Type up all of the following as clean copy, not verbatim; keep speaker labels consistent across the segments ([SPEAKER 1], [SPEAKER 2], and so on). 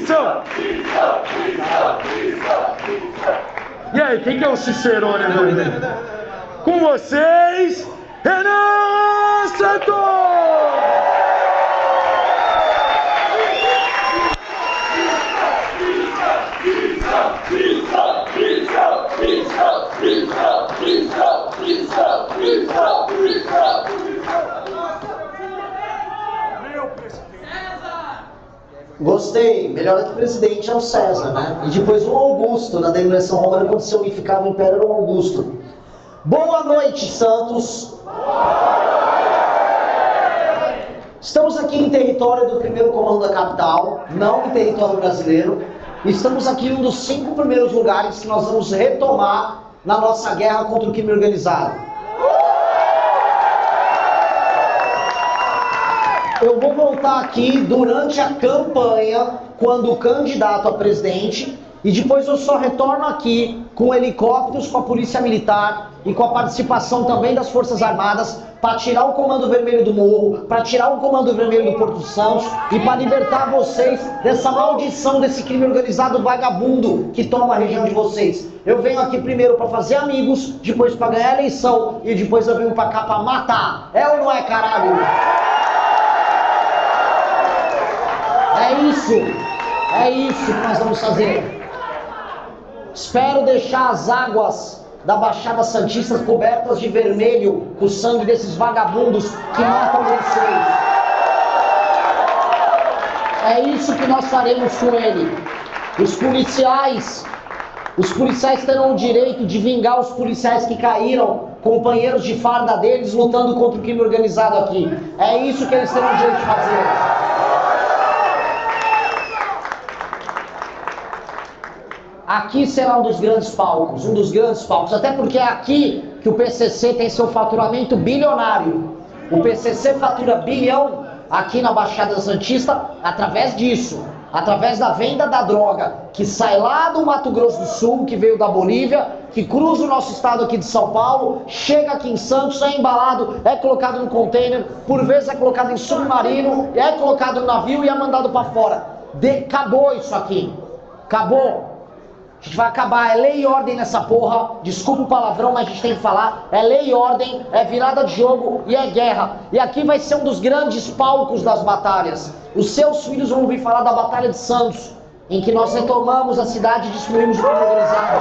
[SPEAKER 1] Prisão! E aí, quem que é o Cicerone, né? Com vocês, Renan Santos!
[SPEAKER 2] Gostei, melhor do que presidente é o César, né? E depois o Augusto, na denominação romana, quando se unificava o Império, era o Augusto. Boa noite, Santos! Estamos aqui em território do primeiro comando da capital, não em território brasileiro. Estamos aqui em um dos 5 primeiros lugares que nós vamos retomar na nossa guerra contra o crime organizado. Eu vou voltar aqui durante a campanha, quando candidato a presidente, e depois eu só retorno aqui com helicópteros, com a polícia militar e com a participação também das Forças Armadas para tirar o Comando Vermelho do Morro, para tirar o Comando Vermelho do Porto Santos e para libertar vocês dessa maldição desse crime organizado vagabundo que toma a região de vocês. Eu venho aqui primeiro para fazer amigos, depois para ganhar a eleição e depois eu venho para cá para matar. É ou não é, caralho? É isso que nós vamos fazer. Espero deixar as águas da Baixada Santista cobertas de vermelho com o sangue desses vagabundos que matam vocês. É isso que nós faremos com ele. Os policiais terão o direito de vingar os policiais que caíram, companheiros de farda deles, lutando contra o crime organizado aqui. É isso que eles terão o direito de fazer. Aqui será um dos grandes palcos, até porque é aqui que o PCC tem seu faturamento bilionário. O PCC fatura bilhão aqui na Baixada Santista através disso, através da venda da droga, que sai lá do Mato Grosso do Sul, que veio da Bolívia, que cruza o nosso estado aqui de São Paulo, chega aqui em Santos, é embalado, é colocado no container, por vezes é colocado em submarino, é colocado no navio e é mandado para fora. Acabou isso aqui, acabou. A gente vai acabar, é lei e ordem nessa porra, desculpa o palavrão, mas a gente tem que falar, é lei e ordem, é virada de jogo e é guerra. E aqui vai ser um dos grandes palcos das batalhas. Os seus filhos vão ouvir falar da Batalha de Santos, em que nós retomamos a cidade e destruímos o crime organizado.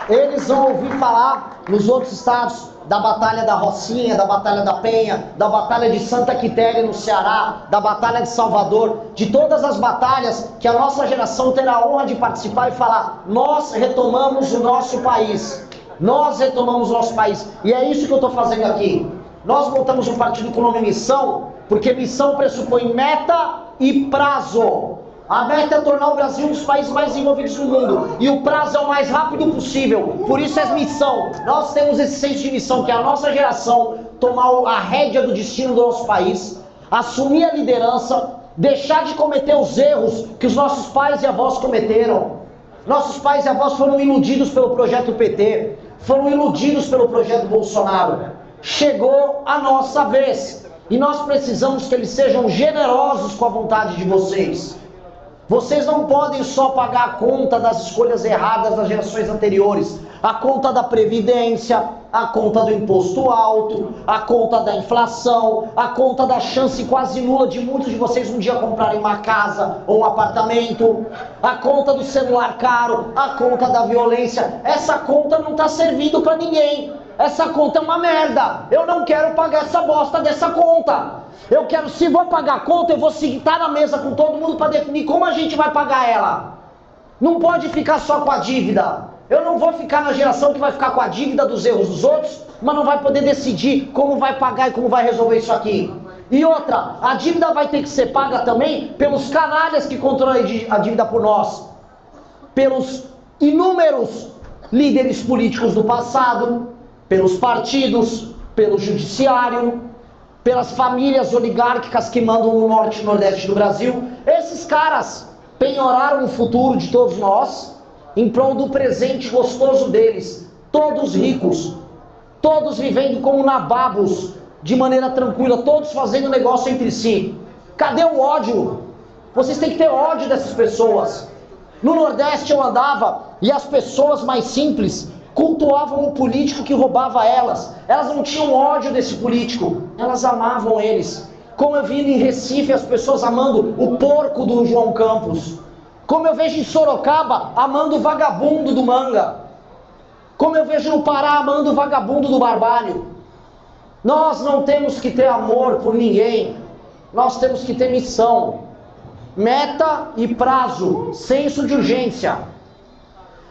[SPEAKER 2] Eles vão ouvir falar nos outros estados da Batalha da Rocinha, da Batalha da Penha, da Batalha de Santa Quitéria no Ceará, da Batalha de Salvador, de todas as batalhas que a nossa geração terá a honra de participar e falar: nós retomamos o nosso país, nós retomamos o nosso país. E é isso que eu estou fazendo aqui. Nós montamos um partido com o nome Missão, porque missão pressupõe meta e prazo. A meta é tornar o Brasil um dos países mais desenvolvidos do mundo. E o prazo é o mais rápido possível. Por isso é missão. Nós temos esse senso de missão, que é a nossa geração tomar a rédea do destino do nosso país, assumir a liderança, deixar de cometer os erros que os nossos pais e avós cometeram. Nossos pais e avós foram iludidos pelo projeto PT, foram iludidos pelo projeto Bolsonaro. Chegou a nossa vez. E nós precisamos que eles sejam generosos com a vontade de vocês. Vocês não podem só pagar a conta das escolhas erradas das gerações anteriores. A conta da Previdência, a conta do imposto alto, a conta da inflação, a conta da chance quase nula de muitos de vocês um dia comprarem uma casa ou um apartamento, a conta do celular caro, a conta da violência. Essa conta não está servindo para ninguém. Essa conta é uma merda. Eu não quero pagar essa bosta dessa conta. Eu quero, se vou pagar a conta, eu vou sentar na mesa com todo mundo para definir como a gente vai pagar ela. Não pode ficar só com a dívida. Eu não vou ficar na geração que vai ficar com a dívida dos erros dos outros, mas não vai poder decidir como vai pagar e como vai resolver isso aqui. E outra, a dívida vai ter que ser paga também pelos canalhas que controlam a dívida por nós. Pelos inúmeros líderes políticos do passado, pelos partidos, pelo judiciário, pelas famílias oligárquicas que mandam no norte e nordeste do Brasil. Esses caras penhoraram o futuro de todos nós em prol do presente gostoso deles. todos ricos, todos vivendo como nababos, de maneira tranquila, todos fazendo negócio entre si. Cadê o ódio? Vocês têm que ter ódio dessas pessoas. No Nordeste eu andava e as pessoas mais simples cultuavam o político que roubava elas. Elas não tinham ódio desse político, elas amavam eles. Como eu vi em Recife as pessoas amando o porco do João Campos. Como eu vejo em Sorocaba amando o vagabundo do Manga. Como eu vejo no Pará amando o vagabundo do Barbalho. Nós não temos que ter amor por ninguém. Nós temos que ter missão, meta e prazo, senso de urgência.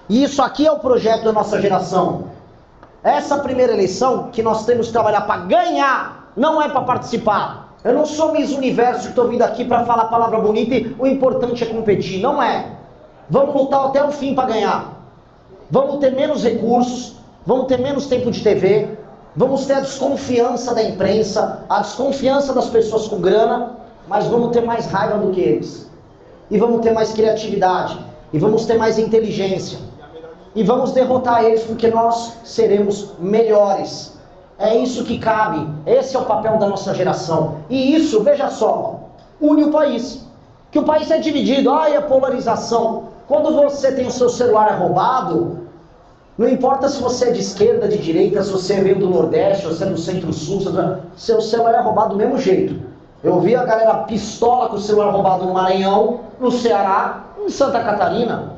[SPEAKER 2] E isso aqui é o projeto da nossa geração. Essa primeira eleição que nós temos que trabalhar para ganhar, não é para participar. Eu não sou Miss Universo que estou vindo aqui para falar a palavra bonita e o importante é competir. Não é. Vamos lutar até o fim para ganhar. Vamos ter menos recursos, vamos ter menos tempo de TV, vamos ter a desconfiança da imprensa, a desconfiança das pessoas com grana, mas vamos ter mais raiva do que eles. E vamos ter mais criatividade, e vamos ter mais inteligência. E vamos derrotar eles porque nós seremos melhores. É isso que cabe, esse é o papel da nossa geração. E isso, veja só, une o país. Que o país é dividido, a polarização. Quando você tem o seu celular roubado, não importa se você é de esquerda, de direita, se você veio do Nordeste, se você é do Centro-Sul, seu celular é roubado do mesmo jeito. Eu vi a galera pistola com o celular roubado no Maranhão, no Ceará, em Santa Catarina.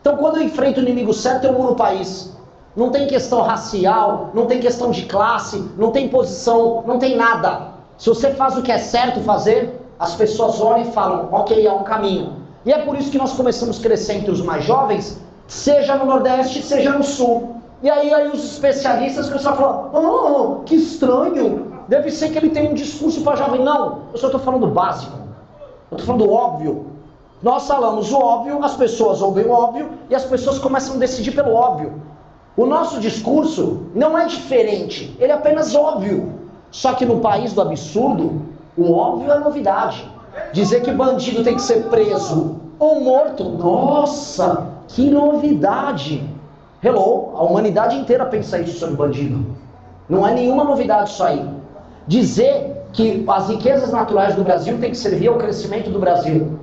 [SPEAKER 2] Então quando eu enfrento o inimigo certo, eu mudo o país. Não tem questão racial, não tem questão de classe, não tem posição, não tem nada. Se você faz o que é certo fazer, as pessoas olham e falam, ok, é um caminho. E é por isso que nós começamos a crescer entre os mais jovens, seja no Nordeste, seja no Sul. E aí os especialistas começam a falar, que estranho, deve ser que ele tem um discurso para jovem. Não, eu só estou falando do básico, eu estou falando do óbvio. Nós falamos o óbvio, as pessoas ouvem o óbvio e as pessoas começam a decidir pelo óbvio. O nosso discurso não é diferente, ele é apenas óbvio. Só que no país do absurdo, o óbvio é novidade. Dizer que bandido tem que ser preso ou morto, nossa, que novidade. Hello, a humanidade inteira pensa isso sobre bandido. Não é nenhuma novidade isso aí. Dizer que as riquezas naturais do Brasil têm que servir ao crescimento do Brasil.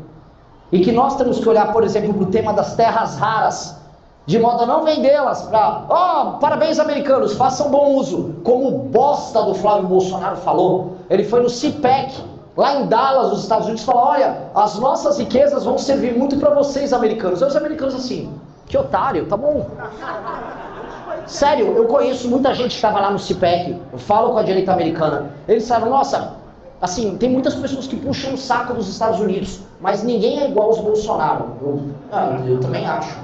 [SPEAKER 2] E que nós temos que olhar, por exemplo, para o tema das terras raras, de modo a não vendê-las para, parabéns americanos, façam bom uso. Como o bosta do Flávio Bolsonaro falou, ele foi no CPEC, lá em Dallas, nos Estados Unidos, falou, olha, as nossas riquezas vão servir muito para vocês americanos. Aí os americanos assim, que otário, tá bom. Sério, eu conheço muita gente que estava lá no CPEC, eu falo com a direita americana, eles falam, nossa, assim, tem muitas pessoas que puxam o saco dos Estados Unidos, mas ninguém é igual aos Bolsonaro. Eu também acho.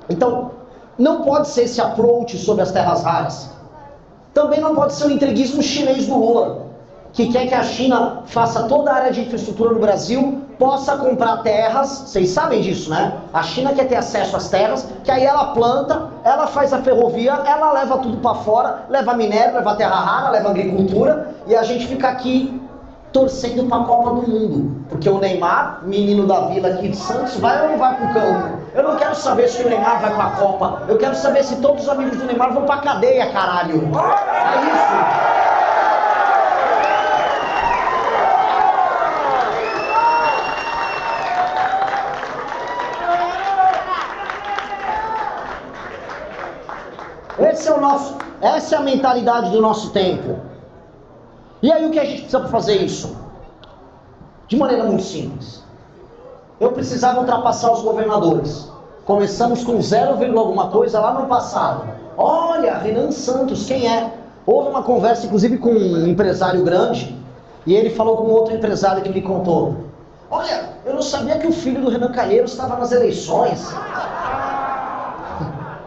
[SPEAKER 2] Então, não pode ser esse approach sobre as terras raras. Também não pode ser o entreguismo chinês do Lula, que quer que a China faça toda a área de infraestrutura no Brasil, possa comprar terras, vocês sabem disso, né? A China quer ter acesso às terras, que aí ela planta, ela faz a ferrovia, ela leva tudo para fora, leva minério, leva terra rara, leva agricultura, e a gente fica aqui torcendo para a Copa do Mundo. Porque o Neymar, menino da vila aqui de Santos, vai ou não vai pro campo? Eu não quero saber se o Neymar vai pra Copa, eu quero saber se todos os amigos do Neymar vão pra cadeia, caralho. É isso. Essa é a mentalidade do nosso tempo. E aí o que a gente precisa para fazer isso? De maneira muito simples. Eu precisava ultrapassar os governadores. Começamos com 0, alguma coisa lá no passado. Olha, Renan Santos, quem é? Houve uma conversa inclusive com um empresário grande, e ele falou com outro empresário que me contou. Olha, eu não sabia que o filho do Renan Calheiros estava nas eleições.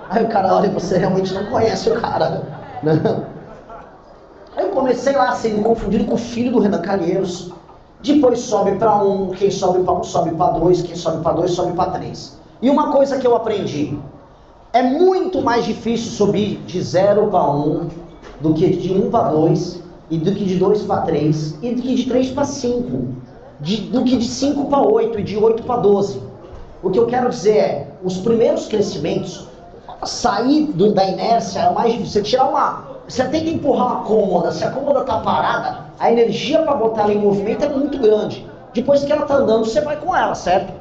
[SPEAKER 2] Aí o cara olha, você realmente não conhece o cara. Não. Aí eu comecei lá sendo confundido com o filho do Renan Calheiros. Depois sobe para 1, quem sobe para 1 sobe para 2, quem sobe para 2 sobe para 3. E uma coisa que eu aprendi, é muito mais difícil subir de 0 para 1 do que de 1 para 2, e do que de 2 para 3, e do que de 3 para 5, do que de 5 para 8 e de 8 para 12. O que eu quero dizer é, os primeiros crescimentos, sair da inércia é mais difícil. Você tirar você tenta empurrar uma cômoda, se a cômoda está parada, a energia para botar ela em movimento é muito grande. Depois que ela está andando, você vai com ela, certo?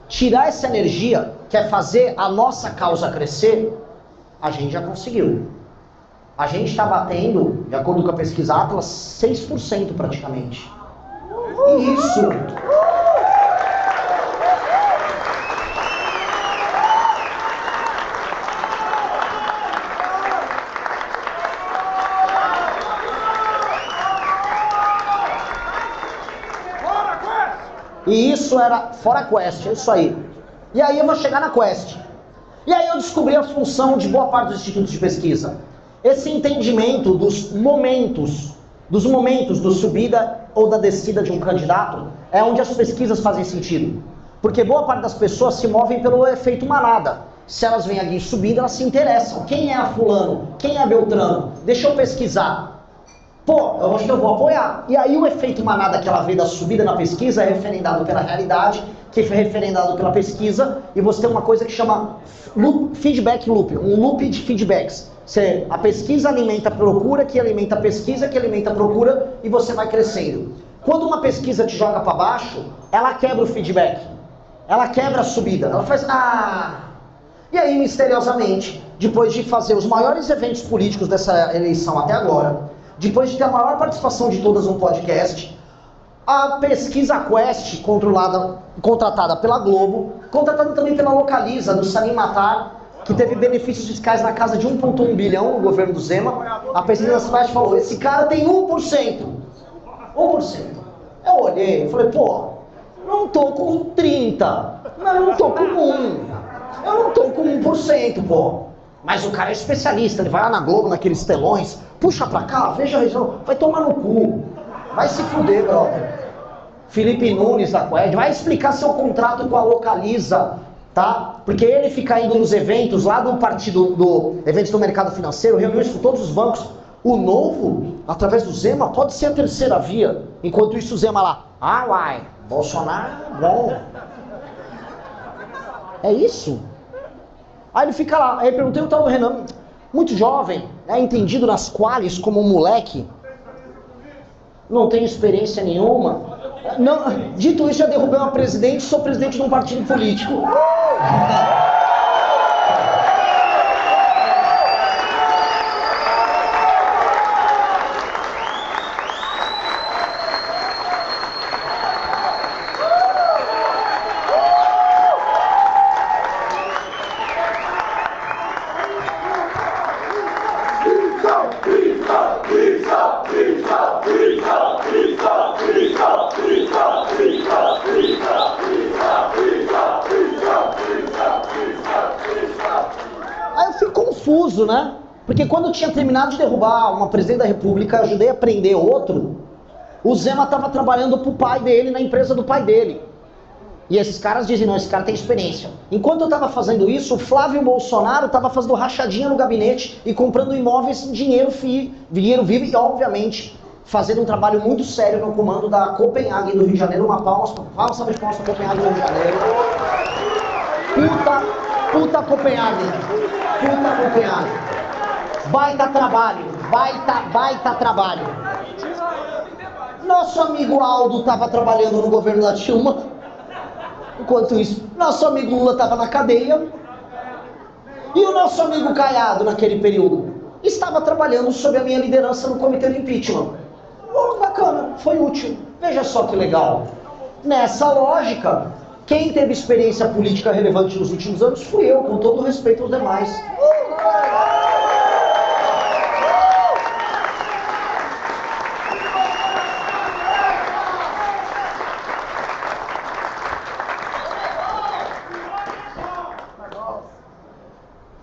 [SPEAKER 2] Tirar essa energia, que é fazer a nossa causa crescer, a gente já conseguiu. A gente está batendo, de acordo com a pesquisa Atlas, 6% praticamente. E isso... E isso era fora a Quest, é isso aí. E aí eu vou chegar na Quest. E aí eu descobri a função de boa parte dos institutos de pesquisa. Esse entendimento dos momentos da subida ou da descida de um candidato é onde as pesquisas fazem sentido. Porque boa parte das pessoas se movem pelo efeito manada. Se elas veem alguém subindo, elas se interessam. Quem é a fulano? Quem é a Beltrano? Deixa eu pesquisar. Pô, eu acho que eu vou apoiar. E aí o efeito manada que ela vê da subida na pesquisa é referendado pela realidade, que foi referendado pela pesquisa, e você tem uma coisa que chama feedback loop, um loop de feedbacks. A pesquisa alimenta a procura, que alimenta a pesquisa, que alimenta a procura, e você vai crescendo. Quando uma pesquisa te joga para baixo, ela quebra o feedback, ela quebra a subida, ela faz... E aí, misteriosamente, depois de fazer os maiores eventos políticos dessa eleição até agora, depois de ter a maior participação de todas no podcast, a pesquisa Quest, contratada pela Globo, contratada também pela Localiza, do Salim Matar, que teve benefícios fiscais na casa de 1,1 bilhão no governo do Zema, a pesquisa Quest falou, esse cara tem 1%. 1%. Eu olhei e falei, pô, não tô com 30, mas eu não tô com 1. Eu não tô com 1%, pô. Mas o cara é especialista, ele vai lá na Globo, naqueles telões, puxa pra cá, veja a região, vai tomar no cu. Vai se fuder, brother. Felipe Nunes da Quest, vai explicar seu contrato com a Localiza, tá? Porque ele fica indo nos eventos lá do partido, eventos do mercado financeiro, reuniões com todos os bancos. O Novo, através do Zema, pode ser a terceira via. Enquanto isso o Zema lá, uai, Bolsonaro, bom. É isso? Aí ele fica lá, aí eu perguntei o tal do Renan, muito jovem, entendido nas quales como um moleque, não tem experiência nenhuma. Não, dito isso, já derrubei uma presidente, sou presidente de um partido político. Aí eu fico confuso, né? Porque quando eu tinha terminado de derrubar uma presidente da república, eu ajudei a prender outro, o Zema estava trabalhando pro pai dele, na empresa do pai dele. E esses caras dizem, não, esse cara tem experiência. Enquanto eu estava fazendo isso, o Flávio Bolsonaro estava fazendo rachadinha no gabinete e comprando imóveis em dinheiro vivo e, obviamente, fazendo um trabalho muito sério no comando da Copenhague do Rio de Janeiro. Uma salva de palmas para Copenhague do Rio de Janeiro. Puta Copenhague. Puta Copenhague. Baita trabalho. Baita trabalho. Nosso amigo Aldo estava trabalhando no governo da Dilma. Enquanto isso, nosso amigo Lula estava na cadeia. E o nosso amigo Caiado, naquele período, estava trabalhando sob a minha liderança no comitê do impeachment. Oh, bacana, foi útil. Veja só que legal. Nessa lógica, quem teve experiência política relevante nos últimos anos fui eu, com todo o respeito aos demais.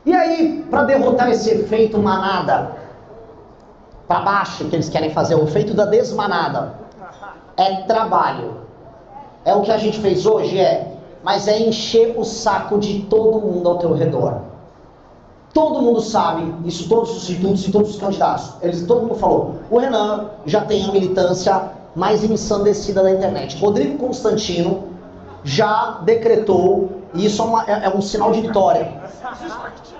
[SPEAKER 2] E aí, para derrotar esse efeito manada, para baixo, que eles querem fazer, o efeito da desmanada, é trabalho. É o que a gente fez hoje, mas é encher o saco de todo mundo ao teu redor. Todo mundo sabe, isso todos os institutos e todos os candidatos, todo mundo falou, o Renan já tem a militância mais ensandecida da internet. Rodrigo Constantino já decretou E isso é um sinal de vitória.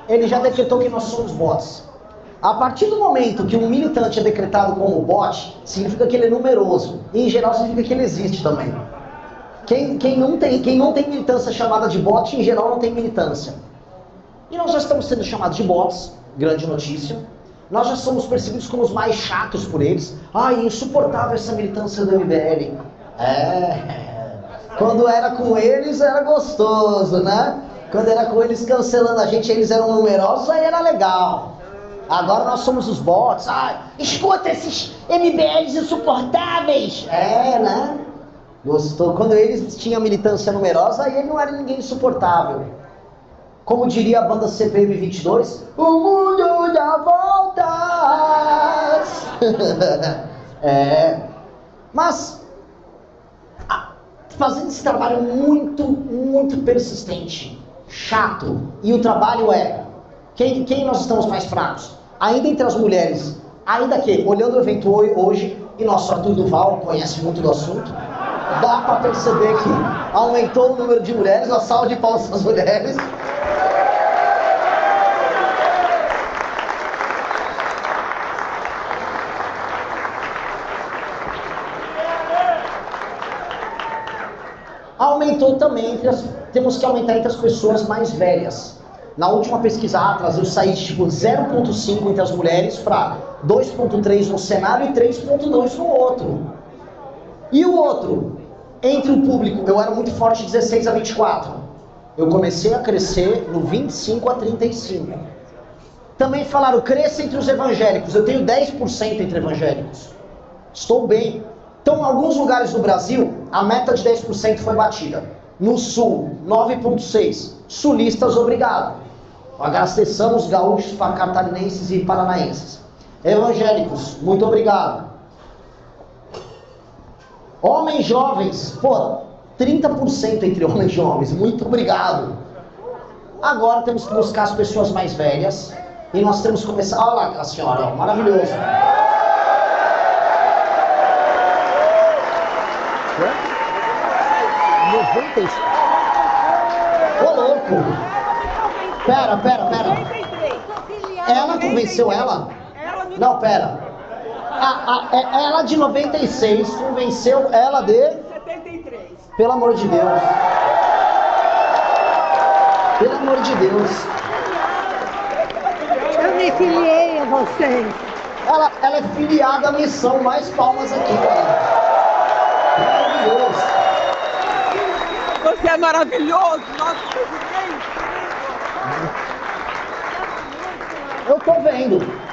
[SPEAKER 2] Ele já decretou que nós somos bots. A partir do momento que um militante é decretado como bot, significa que ele é numeroso. E em geral significa que ele existe também. Quem não tem militância chamada de bot, em geral não tem militância. E nós já estamos sendo chamados de bots, grande notícia. Nós já somos percebidos como os mais chatos por eles. Ai, insuportável essa militância do MBL. Quando era com eles era gostoso, né? Quando era com eles cancelando a gente, eles eram numerosos, aí era legal. Agora nós somos os bots. Ai, escuta esses MBLs insuportáveis. Né? Gostou. Quando eles tinham militância numerosa, aí ele não era ninguém insuportável. Como diria a banda CPM 22, o mundo dá voltas. Mas, fazendo esse trabalho muito persistente, chato, e o trabalho quem nós estamos mais fracos? Ainda entre as mulheres, ainda que, olhando o evento hoje, e nosso Arthur Duval conhece muito do assunto, dá para perceber que aumentou o número de mulheres, uma salva de palmas para as mulheres. Aumentou também, temos que aumentar entre as pessoas mais velhas. Na última pesquisa Atlas, eu saí de 0,5 entre as mulheres para 2,3 no cenário e 3,2 no outro. E o outro? Entre o público, eu era muito forte de 16 a 24. Eu comecei a crescer no 25 a 35. Também falaram, cresça entre os evangélicos. Eu tenho 10% entre evangélicos. Estou bem. Então, em alguns lugares do Brasil, a meta de 10% foi batida. No Sul, 9,6%. Sulistas, obrigado. Agradecemos gaúchos, catarinenses e paranaenses. Evangélicos, muito obrigado. Homens jovens, 30% entre homens jovens, muito obrigado. Agora temos que buscar as pessoas mais velhas. E nós temos que começar... Olha lá a senhora, maravilhoso. 90. Ô louco! Pera. Ela convenceu ela? Não, pera. Ela de 96 convenceu ela de
[SPEAKER 3] 73.
[SPEAKER 2] Pelo amor de Deus. Pelo amor de Deus.
[SPEAKER 3] Eu me filiei a vocês.
[SPEAKER 2] Ela é filiada à missão, mais palmas aqui, cara. Maravilhoso.
[SPEAKER 3] Você é maravilhoso, nosso presidente.
[SPEAKER 2] Eu tô vendo.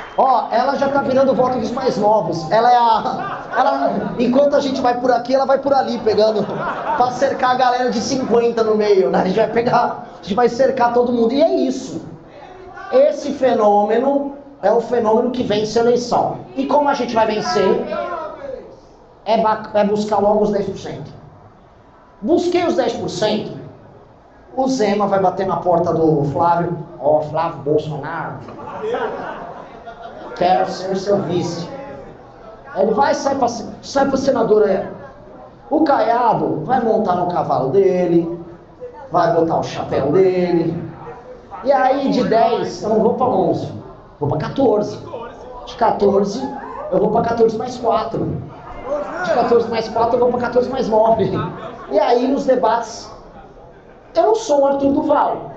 [SPEAKER 2] Ela já tá virando o voto dos mais novos. Enquanto a gente vai por aqui, ela vai por ali, pegando, pra cercar a galera de 50 no meio, né? A gente vai cercar todo mundo. E é isso. Esse fenômeno é o fenômeno que vence a eleição. E como a gente vai vencer? É buscar logo os 10%. Busquei os 10%. O Zema vai bater na porta do Flávio. Flávio Bolsonaro. Quero ser seu vice. Ele vai sai para senador aí. O Caiado vai montar no cavalo dele, vai botar o chapéu dele. E aí de 10 eu não vou para 11, vou para 14. De 14 eu vou para 14 mais 4. De 14 mais 4 eu vou para 14 mais 9. E aí nos debates, eu não sou o Arthur Duval,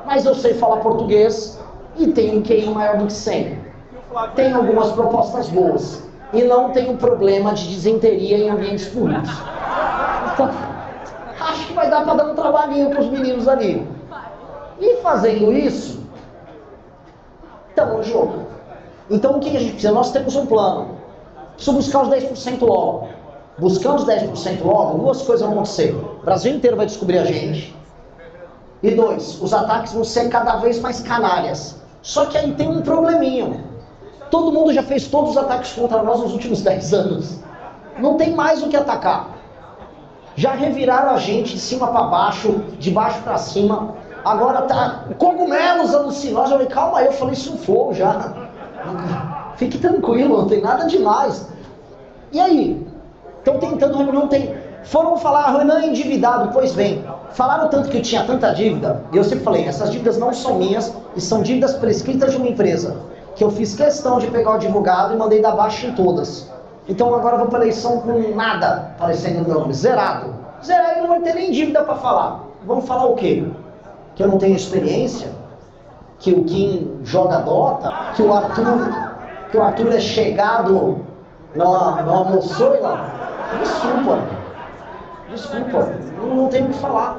[SPEAKER 2] mas eu sei falar português e tenho um QI maior do que 100. Tenho algumas propostas boas e não tenho problema de disenteria em ambientes públicos. Então, acho que vai dar para dar um trabalhinho para os meninos ali. E fazendo isso, estamos no jogo. Então o que a gente precisa? Nós temos um plano. Preciso buscar os 10% logo. Buscando os 10% logo, duas coisas vão acontecer. O Brasil inteiro vai descobrir a gente. E 2, os ataques vão ser cada vez mais canalhas. Só que aí tem um probleminha. Todo mundo já fez todos os ataques contra nós nos últimos 10 anos. Não tem mais o que atacar. Já reviraram a gente de cima para baixo, de baixo para cima. Agora tá cogumelos alucinosos. Eu falei, calma aí, eu falei isso no fogo já. Fique tranquilo, não tem nada demais. E aí? Estão tentando, não tem. Foram falar, Renan é endividado. Pois bem, Falaram tanto que eu tinha tanta dívida, e eu sempre falei, essas dívidas não são minhas, e são dívidas prescritas de uma empresa, que eu fiz questão de pegar o advogado e mandei dar baixa em todas. Então agora eu vou para a eleição com nada aparecendo no meu nome, zerado. Zerado, não vai ter nem dívida para falar. Vamos falar o quê? Que eu não tenho experiência? Que o Kim joga Dota? Que o Arthur é chegado no almoçoila? Desculpa, não tem o que falar.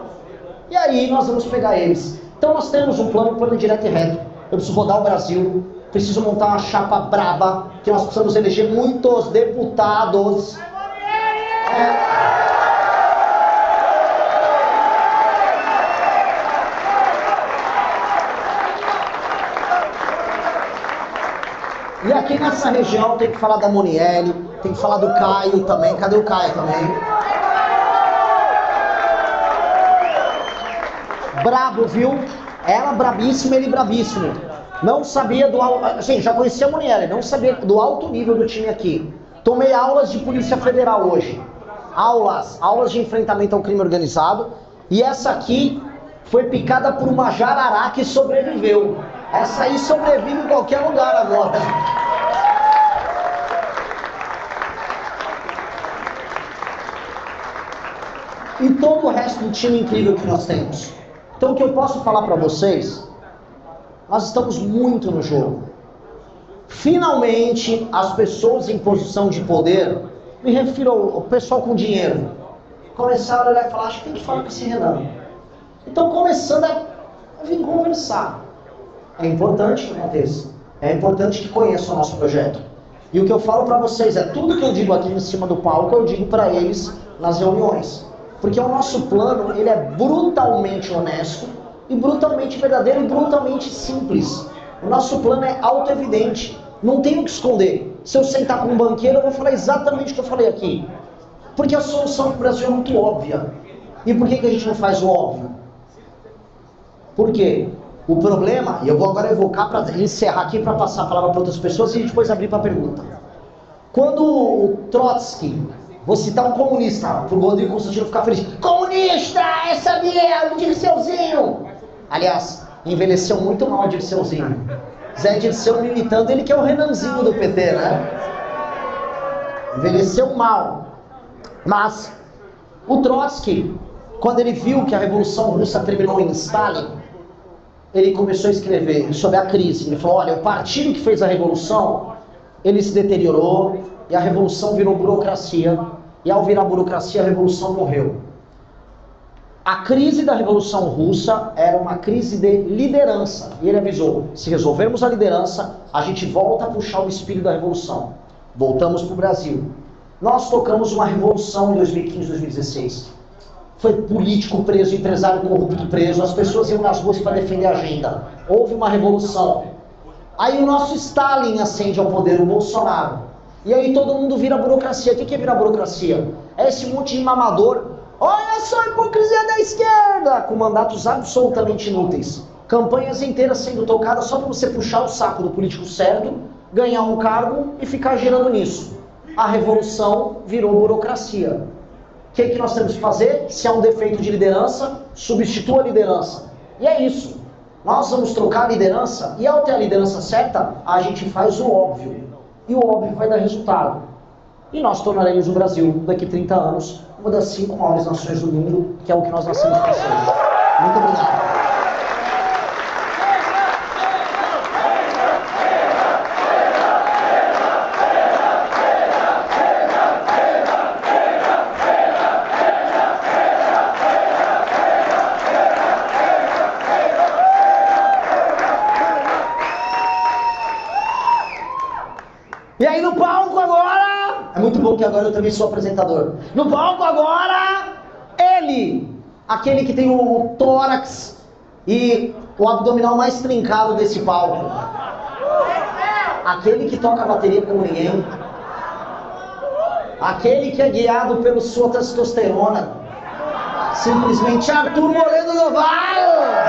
[SPEAKER 2] E aí nós vamos pegar eles. Então nós temos um plano direto e reto. Eu preciso rodar o Brasil, preciso montar uma chapa braba, que nós precisamos eleger muitos deputados. E aqui nessa região tem que falar da Monielle, tem que falar do Caio também. Cadê o Caio também? Brabo, viu? Ela brabíssima, ele brabíssimo. Não sabia do... Assim, já conhecia a Monielle, não sabia do alto nível do time aqui. Tomei aulas de Polícia Federal hoje. Aulas de enfrentamento ao crime organizado. E essa aqui foi picada por uma jararaca que sobreviveu. Essa aí sobrevive em qualquer lugar agora. E todo o resto do time incrível que nós temos. Então o que eu posso falar para vocês, nós estamos muito no jogo. Finalmente, as pessoas em posição de poder, me refiro ao pessoal com dinheiro, começaram a olhar e falar, acho que tem que falar com esse Renan. Então começando a vir conversar. É importante que aconteça. É importante que conheçam o nosso projeto. E o que eu falo para vocês é tudo que eu digo aqui em cima do palco, eu digo para eles nas reuniões. Porque o nosso plano, ele é brutalmente honesto, e brutalmente verdadeiro, e brutalmente simples. O nosso plano é auto-evidente. Não tem o que esconder. Se eu sentar com um banqueiro, eu vou falar exatamente o que eu falei aqui. Porque a solução para o Brasil é muito óbvia. E por que a gente não faz o óbvio? Por quê? O problema, e eu vou agora evocar para encerrar aqui, para passar a palavra para outras pessoas e depois abrir para a pergunta. Quando o Trotsky, vou citar um comunista, para o Rodrigo Constantino ficar feliz. Comunista, essa mulher, o Dirceuzinho. Aliás, envelheceu muito mal o Dirceuzinho. Zé Dirceu me imitando, ele que é o Renanzinho do PT, né? Envelheceu mal. Mas o Trotsky, quando ele viu que a Revolução Russa terminou em Stalin, ele começou a escrever sobre a crise. Ele falou, olha, o partido que fez a Revolução, ele se deteriorou e a Revolução virou burocracia. E ao virar burocracia, a Revolução morreu. A crise da Revolução Russa era uma crise de liderança. E ele avisou, se resolvermos a liderança, a gente volta a puxar o espírito da Revolução. Voltamos para o Brasil. Nós tocamos uma revolução em 2015, 2016. Foi político preso, empresário corrupto preso, as pessoas iam nas ruas para defender a agenda. Houve uma revolução. Aí o nosso Stalin ascende ao poder, o Bolsonaro. E aí todo mundo vira burocracia. O que é virar burocracia? É esse monte de mamador. Olha só a hipocrisia da esquerda! Com mandatos absolutamente inúteis. Campanhas inteiras sendo tocadas só para você puxar o saco do político certo, ganhar um cargo e ficar girando nisso. A revolução virou burocracia. O que nós temos que fazer? Se há um defeito de liderança, substitua a liderança. E é isso. Nós vamos trocar a liderança e ao ter a liderança certa, a gente faz o óbvio. E o óbvio vai dar resultado. E nós tornaremos o Brasil, daqui a 30 anos, uma das 5 maiores nações do mundo, que é o que nós nascemos para ser. Muito obrigado. E aí no palco agora, é muito bom que agora eu também sou apresentador. No palco agora, ele, aquele que tem o tórax e o abdominal mais trincado desse palco. Aquele que toca a bateria como ninguém. Aquele que é guiado pela sua testosterona. Simplesmente Arthur Moreno Novaes.